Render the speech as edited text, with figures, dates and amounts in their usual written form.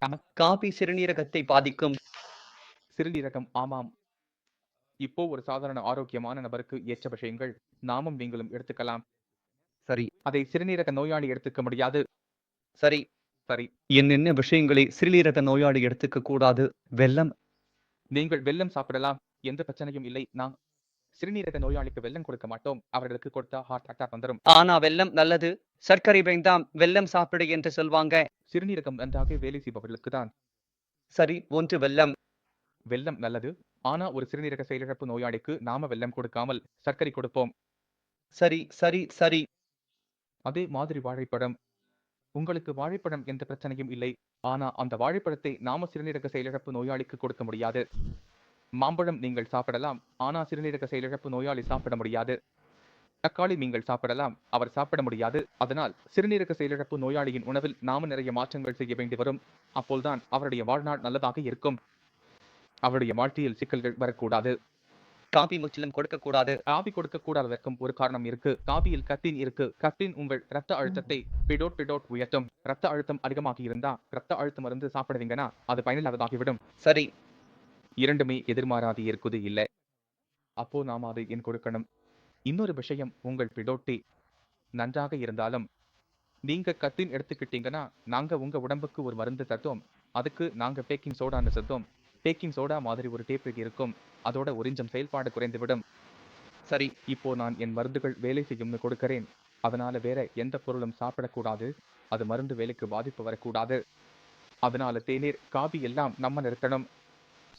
Coffee சிறுநீரகத்தை பாதிக்கும். சிறுநீரகம் ஆமாம். இப்போ ஒரு சாதாரண ஆரோக்கியமான நபருக்கு ஏற்ற விஷயங்கள் நாமும் நீங்களும் எடுத்துக்கலாம். சரி, அதை சிறுநீரக நோயாளி எடுத்துக்க முடியாது. சரி. சரி, என்னென்ன விஷயங்களை சிறுநீரக நோயாளி எடுத்துக்க கூடாது? வெல்லம். நீங்கள் வெல்லம் சாப்பிடலாம். எந்த பிரச்சனையும் இல்லை. நான் சிறுநீரக நோயாளிக்கு வெல்லம் கொடுக்க மாட்டோம். அவர்களுக்கு கொடுத்தா ஹார்ட் அட்டாக் வந்துரும். ஆனா வெல்லம் நல்லது. சர்க்கரை வேண்டாம். வெல்லம் சாப்பிடு என்று சொல்வாங்க. சிறுநீரகம் நன்றாக வேலை செய்பவர்களுக்கு தான் சரி, 1 வெல்லம். வெல்லம் நல்லது. ஆனா ஒரு சிறுநீரக செயலிழப்பு நோயாளிக்கு நாம வெல்லம் கொடுக்காமல் சர்க்கரை கொடுப்போம். சரி, சரி, சரி. அதே மாதிரி வாழைப்பழம். உங்களுக்கு வாழைப்பழம் எந்த பிரச்சனையும் இல்லை. ஆனா அந்த வாழைப்பழத்தை நாம சிறுநீரக செயலிழப்பு நோயாளிக்கு கொடுக்க முடியாது. மாம்பழம் நீங்கள் சாப்பிடலாம். ஆனா சிறுநீரக செயலிழப்பு நோயாளி சாப்பிட முடியாது. தக்காளி நீங்கள் சாப்பிடலாம். அவர் சாப்பிட முடியாது. அதனால் சிறுநீரக செயலிழப்பு நோயாளியின் உணவில் நாம நிறைய மாற்றங்கள் செய்ய வேண்டி வரும். அப்போதுதான் அவருடைய வாழ்நாள் நல்லதாக இருக்கும். அவருடைய வாழ்க்கையில் சிக்கல்கள் வரக்கூடாது. காபி முற்றிலும் கொடுக்கக்கூடாது. காபி கொடுக்க கூடாததற்கும் ஒரு காரணம் இருக்கு. காபியில் கஃபீன் இருக்கு. கஃபீன் உங்கள் ரத்த அழுத்தத்தை பிடோட் உயர்த்தும். ரத்த அழுத்தம் அதிகமாகி இருந்தா ரத்த அழுத்த மருந்து சாப்பிடுவீங்கன்னா அது பயனில்லாததாகிவிடும். சரி. இரண்டுமே எதிர்மாறாது இருக்குது இல்ல. அப்போ நாம அதை ஏன் கொடுக்கணும்? இன்னொரு விஷயம், உங்கள் பிடோட்டி நன்றாக இருந்தாலும் நீங்க கஃபீன் எடுத்துக்கிட்டீங்கன்னா நாங்க உங்க உடம்புக்கு ஒரு மருந்து தருவோம். அதுக்கு நாங்க பேக்கிங் சோடான்னு சொல்லுவோம். பேக்கிங் சோடா மாதிரி ஒரு டேப் இருக்கும். அதோட உறிஞ்சும் செயல்பாடு குறைந்துவிடும். சரி. இப்போ நான் என் மருந்துகள் வேலை செய்யும்னு கொடுக்கிறேன். அதனால வேற எந்த பொருளும் சாப்பிடக்கூடாது. அது மருந்து வேலைக்கு பாதிப்பு வரக்கூடாது. அதனால தேநீர், காபி எல்லாம் நம்ம நிறுத்தணும்.